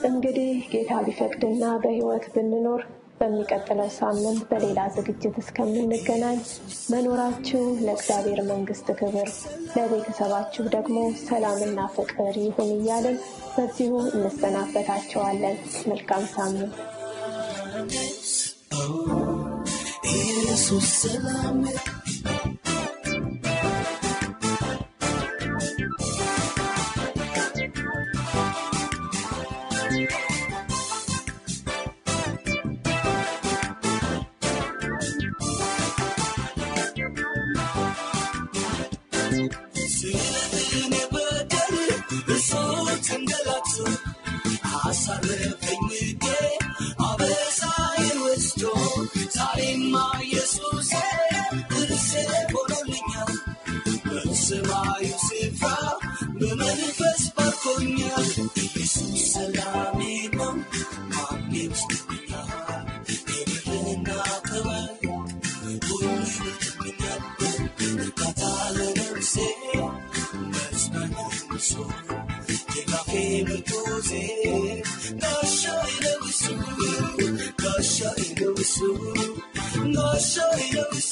እንግዲህ ጌታ ቢፈቅድና በህይወት ብንኖር በሚቀጥለው ሳምንት በሌላ ዝግጅት እስከምንገናኝ መኖራችሁ ለእግዚአብሔር መንግስት ክብር ለቤተሰባችሁ ደግሞ ሰላምና ፍቅር ይሁን እያልን በዚሁ እንሰናበታችኋለን። መልካም ሳምንት። ኢየሱስ ሰላም Gosh, I know